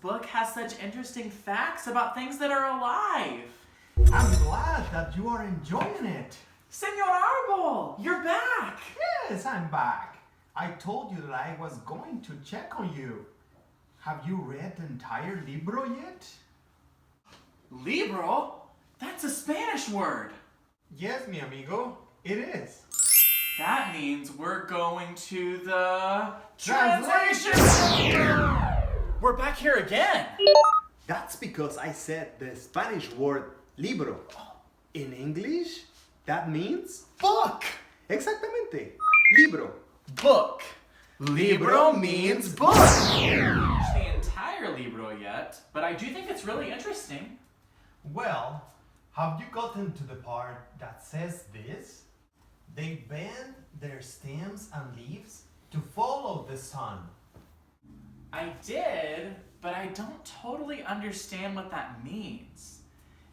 book has such interesting facts about things that are alive. I'm glad that you are enjoying it. Señor Árbol, you're back. Yes, I'm back. I told you that I was going to check on you. Have you read the entire libro yet? Libro? That's a Spanish word. Yes, mi amigo, it is. That means we're going to the Translation! We're back here again. That's because I said the Spanish word libro. In English, that means Book. exactamente, libro. Book. Libro means book. Not the entire libro yet, but I do think it's really interesting. Well, have you gotten to the part that says this? They bend their stems and leaves to follow the sun. I did, but I don't totally understand what that means.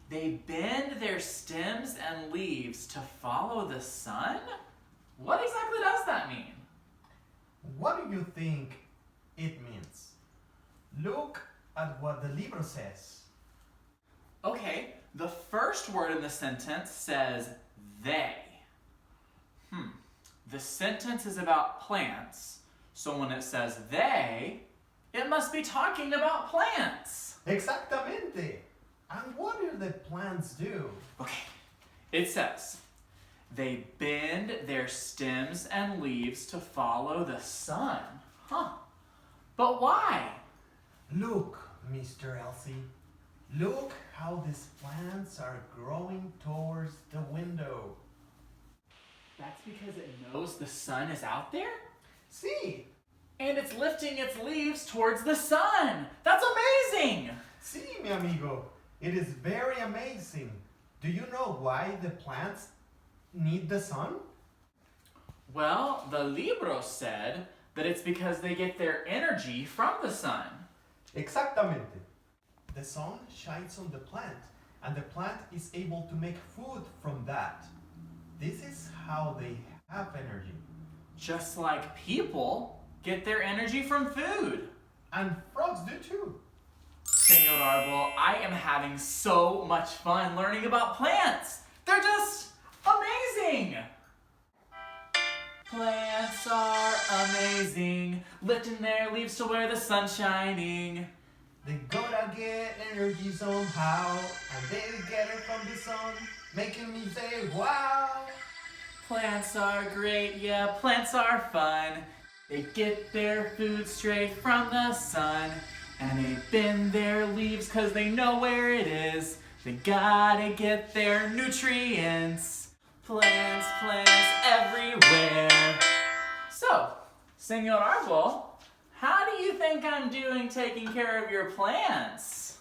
They bend their stems and leaves to follow the sun? What exactly does that mean? What do you think it means? Look at what the libro says. Okay, the first word in the sentence says they. The sentence is about plants, so when it says they, it must be talking about plants. Exactamente. And what do the plants do? Okay, it says, they bend their stems and leaves to follow the sun. But why? Look, Mr. Ellzey. Look how these plants are growing towards the window. That's because it knows the sun is out there? See? And it's lifting its leaves towards the sun. That's amazing! See, mi amigo. It is very amazing. Do you know why the plants need the sun? Well, the libro said that it's because they get their energy from the sun. Exactamente. The sun shines on the plant, and the plant is able to make food from that. This is how they have energy. Just like people get their energy from food. And frogs do too. Señor Árbol, I am having so much fun learning about plants. They're just amazing. Plants are amazing, lifting their leaves to where the sun's shining. They gotta get energy somehow, and they get it from the sun, making me say wow. Plants are great, yeah, plants are fun. They get their food straight from the sun, and they bend their leaves 'cause they know where it is. They gotta get their nutrients. Plants, plants everywhere. So, Señor Árbol, how do you think I'm doing taking care of your plants?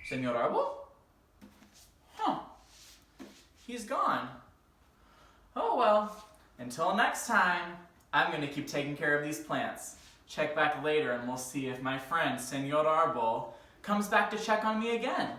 Señor Árbol? He's gone. Oh well, until next time, I'm gonna keep taking care of these plants. Check back later and we'll see if my friend, Señor Árbol, comes back to check on me again.